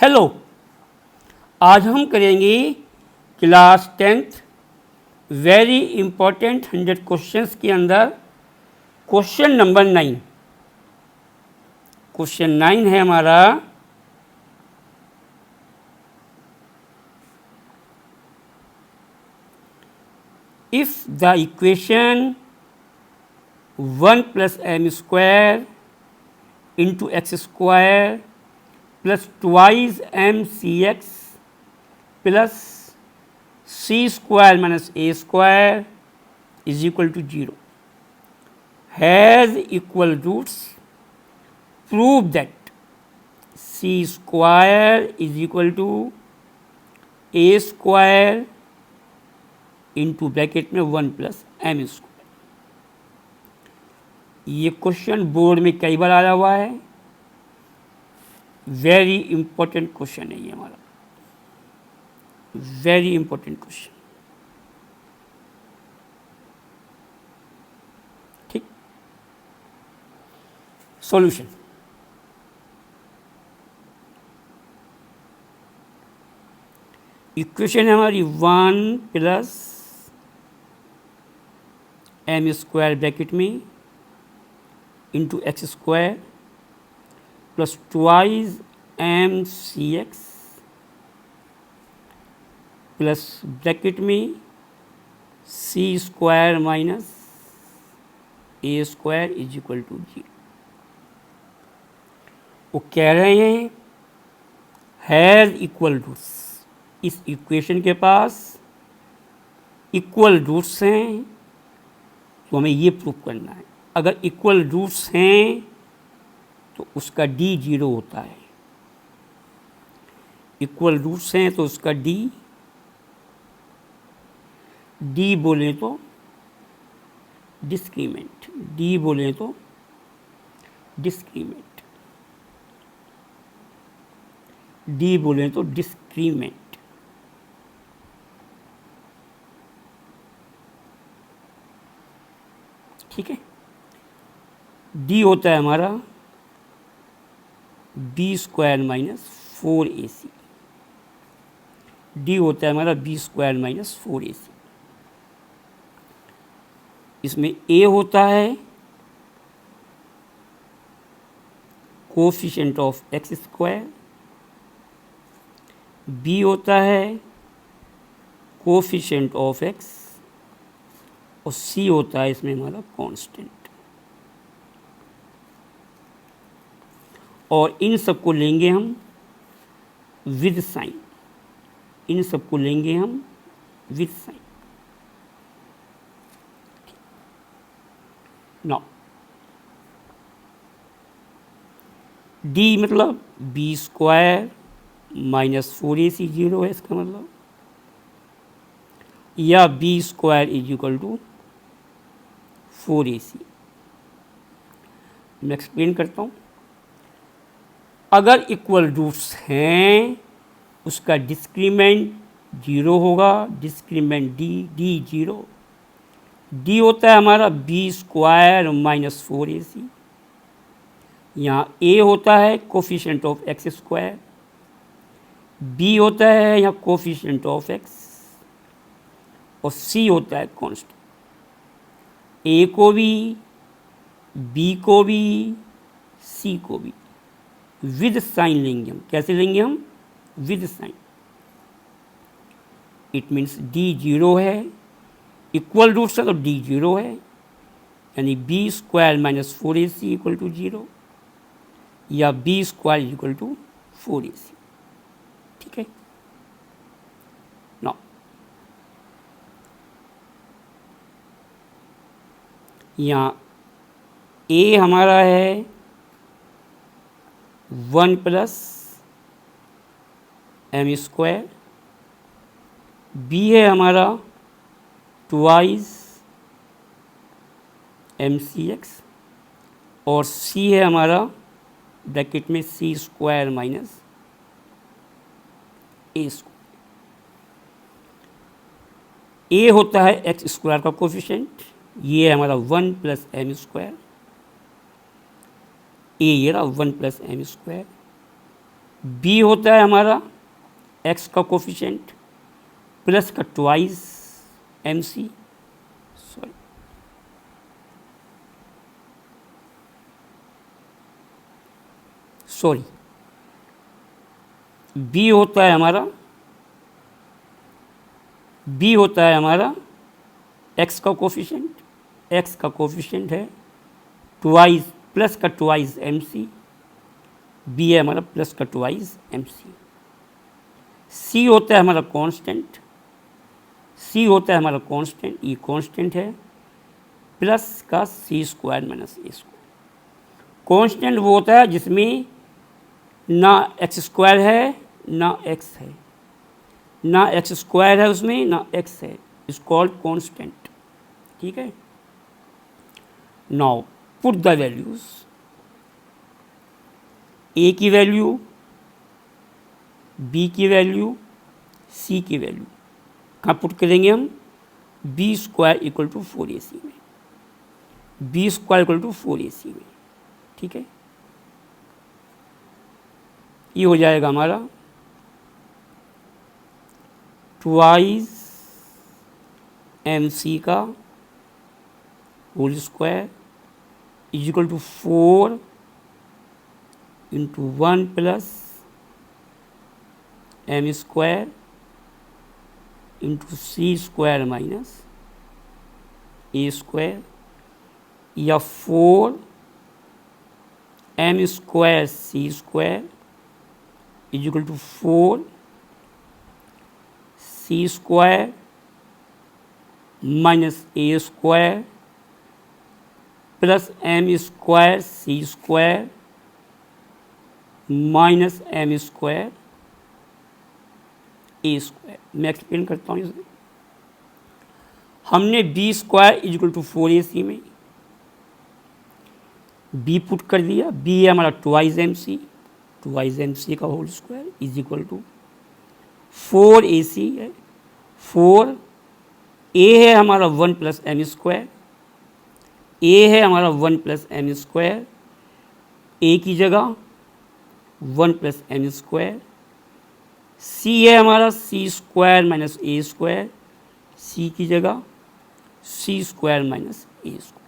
Hello, आज हम करेंगे class 10th very important 100 questions के अंदर क्वेश्चन नंबर 9। क्वेश्चन 9 है हमारा if the equation 1 plus M square into x square plus twice M C x plus C square minus A square is equal to 0 has equal roots prove that C square is equal to A square into bracket में 1 plus M square. ये question board में कई बार आया हुआ है, very important question है ये हमारा, वेरी इंपॉर्टेंट क्वेश्चन। ठीक, सॉल्यूशन। इक्वेशन है हमारी 1 प्लस एम स्क्वायर ब्रैकेट में into x square plus twice M C x plus bracket में C square minus A square is equal to 0। वो कह रहे हैं हैज़ इक्वल रूट्स, इस इक्वेशन के पास इक्वल रूट्स हैं, तो हमें ये प्रूव करना है। अगर इक्वल रूट्स हैं तो उसका d 0 होता है, इक्वल रूट्स हैं तो उसका d बोलें तो डिस्क्रीमेंट, d बोलें तो डिस्क्रीमेंट, d बोलें तो डिस्क्रीमेंट। ठीक है, d होता है हमारा B square minus 4ac, D होता है हमारा बी स्क्वायर माइनस 4ac। इसमें a होता है coefficient of x square, b होता है कोफिशिएंट ऑफ x और c होता है इसमें हमारा कांस्टेंट। और इन सबको लेंगे हम विद साइन, इन सबको लेंगे हम विद साइन। नाउ डी मतलब बी स्क्वायर माइनस 4ac 0 है इसका मतलब, या B square is equal to 4ac। मैं एक्सप्लेन करता हूँ। अगर इक्वल रूट्स हैं उसका डिस्क्रीमेंट 0 होगा, डिस्क्रीमेंट d 0, d होता है हमारा बी स्क्वायर माइनस 4ac, यहाँ a होता है coefficient of x square, b होता है यहाँ कोफिशिएंट ऑफ x और c होता है कांस्टेंट। a को भी, b को भी, c को भी विद साइन लेंगे हम। कैसे लेंगे हम? With sign. It means d 0 है, इक्वल रूट्स है तो d 0 है, यानी B square minus 4ac equal to 0 या B square equal to 4ac। ठीक है, नाउ यहाँ a हमारा है 1 प्लस एम स्क्वायर, बी है हमारा ट्वाइस एम सी एक्स और सी है हमारा ब्रैकेट में C square minus A square. ए होता है एक्स स्क्वायर का कोफिशिएंट, ये है हमारा 1 प्लस एम स्क्वायर, ए ये रहा 1 प्लस एम स्क्वायर बी होता है हमारा एक्स का कोफिशिएंट प्लस का twice M C, sorry B होता है हमारा एक्स का कोफिशिएंट है ट्वाइस प्लस का ट्वाइस एम सी, बी है हमारा प्लस का ट्वाइस एम सी। सी होता है हमारा कांस्टेंट, ये कांस्टेंट है प्लस का सी square minus A square. Constant वो होता है जिसमें ना एक्स स्क्वायर है ना एक्स है, ना एक्स स्क्वायर है उसमें ना एक्स है, इज कॉल्ड कांस्टेंट। ठीक है, नाउ पुट द वैल्यूज, ए की वैल्यू, बी की वैल्यू, सी की वैल्यू कहाँ पुट करेंगे हम, B square equal to 4ac में, B square equal to 4ac में। ठीक है, ये हो जाएगा हमारा ट्वाइस एम सी का whole square is equal to 4 into 1 plus M square into C square minus A square, या 4 M square C square is equal to 4 C square minus A square plus M square C square minus M square A square. मैं explain करता हूँ इसे। हमने B square is equal to 4ac में B put कर दिया, B है हमारा ट्वाइस एम सी का whole square is equal to 4ac है, 4 ए है हमारा 1 प्लस एम स्क्वायर, ए है हमारा 1 प्लस एम स्क्वायर, ए की जगह 1 प्लस एम स्क्वायर, सी है हमारा C square minus A square, C की जगह C square minus A square.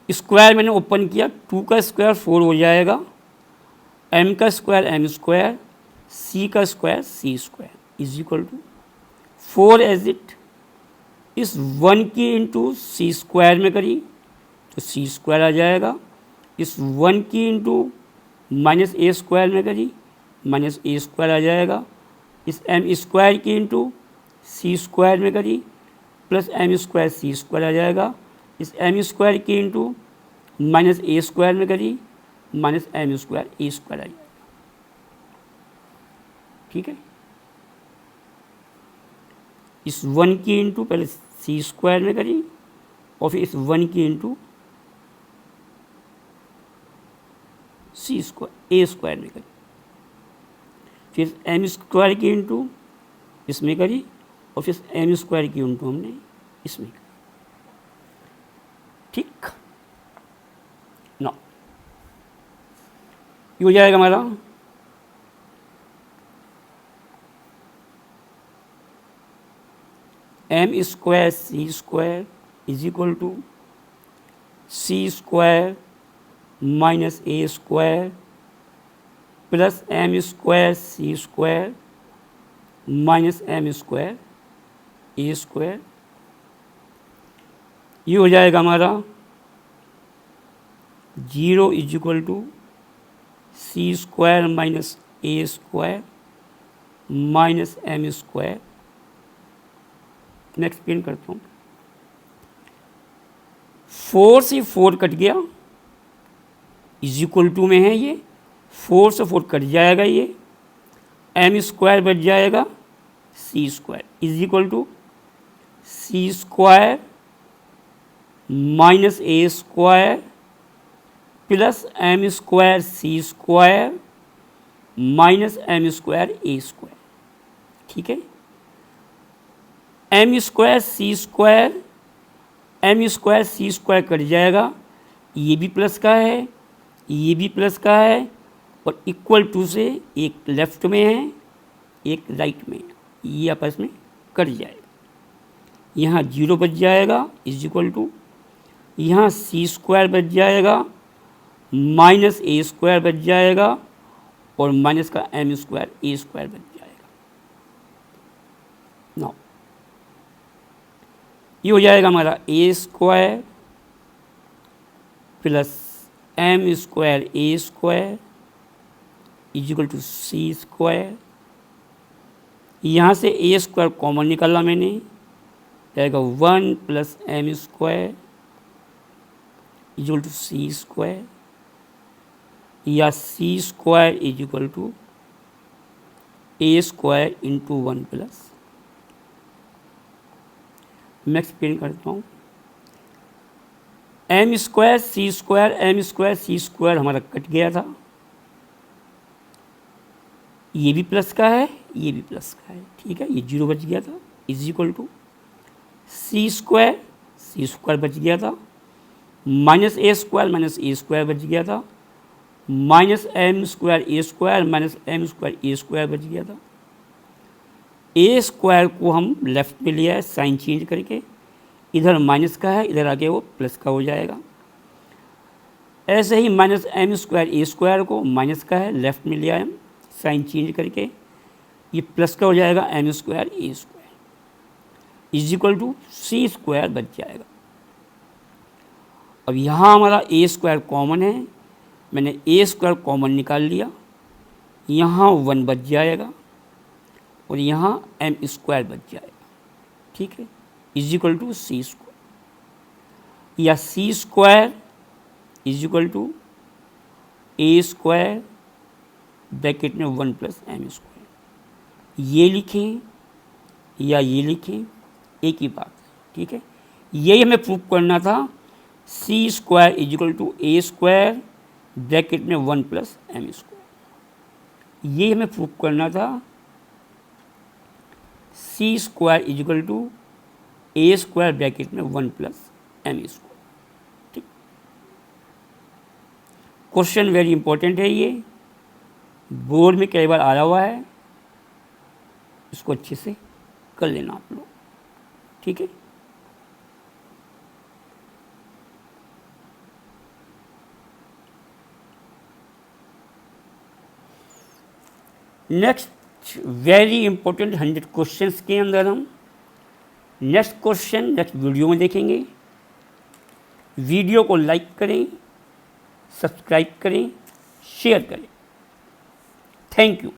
Square मैंने ओपन किया, 2 का स्क्वायर 4 हो जाएगा, m का स्क्वायर m स्क्वायर, c का square c square is equal to 4 as it is 1 की इंटू सी स्क्वायर में करी तो c स्क्वायर आ जाएगा, इस 1 की इंटू माइनस ए स्क्वायर में करी माइनस ए स्क्वायर आ जाएगा, इस m स्क्वायर की इंटू सी स्क्वायर में करी plus m square C square आ जाएगा, इस m स्क्वायर की इंटू माइनस ए स्क्वायर में करी minus M square A square आ जाएगा। ठीक है, इस 1 की इंटू पहले सी स्क्वायर में करी और फिर इस 1 की into C square A square में करी, फिर एम स्क्वायर की इंटू इसमें करी और फिर एम स्क्वायर की इंटू हमने इसमें करी। ठीक ना, ये हो जाएगा हमारा M square C square is equal to C square minus A square plus M square C square minus M square A square. ये हो जाएगा हमारा 0 is equal to C square minus A square minus M square. मैं explain करता हूँ, 4 से 4 cut गया is equal to में है, ये 4 से 4 कट जाएगा, ये एम स्क्वायर बच जाएगा C square is equal to C square minus A square plus M square C square minus M square A square. ठीक है, M square C square C square cut जाएगा, ये भी प्लस का है ये भी प्लस का है और इक्वल टू से एक लेफ्ट में है एक राइट में है, ये आपस में कट जाएगा। यहाँ 0 बच जाएगा इज इक्वल टू, यहाँ सी स्क्वायर बच जाएगा, माइनस ए स्क्वायर बच जाएगा और माइनस का एम स्क्वायर ए स्क्वायर बच जाएगा। नाउ ये हो जाएगा हमारा A square plus M square A square is equal to C square. यहाँ से ए स्क्वायर कॉमन निकाला मैंने, जाएगा 1 plus M square is equal to C square, या C square is equal to A square into 1 plus, मैं explain करता हूँ। M square C square, M square C square हमारा कट गया था, ये भी प्लस का है ये भी प्लस का है, ठीक है, ये 0 बच गया था is equal to C square बच गया था, माइनस ए स्क्वायर बच गया था, minus M square A square minus M square A square बच गया था। ए स्क्वायर को हम लेफ्ट में लिया है साइन चेंज करके, इधर माइनस का है इधर आके वो प्लस का हो जाएगा। ऐसे ही minus M square A square को माइनस का है लेफ्ट में लिया है साइन चेंज करके, ये प्लस का हो जाएगा M square A square is equal to C square बच जाएगा। अब यहाँ हमारा ए स्क्वायर कॉमन है, मैंने ए स्क्वायर कॉमन निकाल लिया, यहाँ 1 बच जाएगा और यहाँ एम स्क्वायर बच जाएगा, ठीक है, is equal to C square, या C square is equal to A square bracket में 1 प्लस एम स्क्वायर। ये लिखें या ये लिखें एक ही बात है, ठीक है। यही हमें प्रूव करना था, C square is equal to A square bracket में 1 प्लस एम स्क्वायर, ये हमें प्रूव करना था। C square is equal to A square bracket में 1 प्लस एम स्क्वायर, ठीक। क्वेश्चन वेरी इंपॉर्टेंट है, ये बोर्ड में कई बार आया हुआ है, इसको अच्छे से कर लेना आप लोग, ठीक है। नेक्स्ट वेरी इंपॉर्टेंट 100 क्वेश्चंस के अंदर हम नेक्स्ट क्वेश्चन नेक्स्ट वीडियो में देखेंगे। वीडियो को लाइक करें, सब्सक्राइब करें, शेयर करें। Thank you.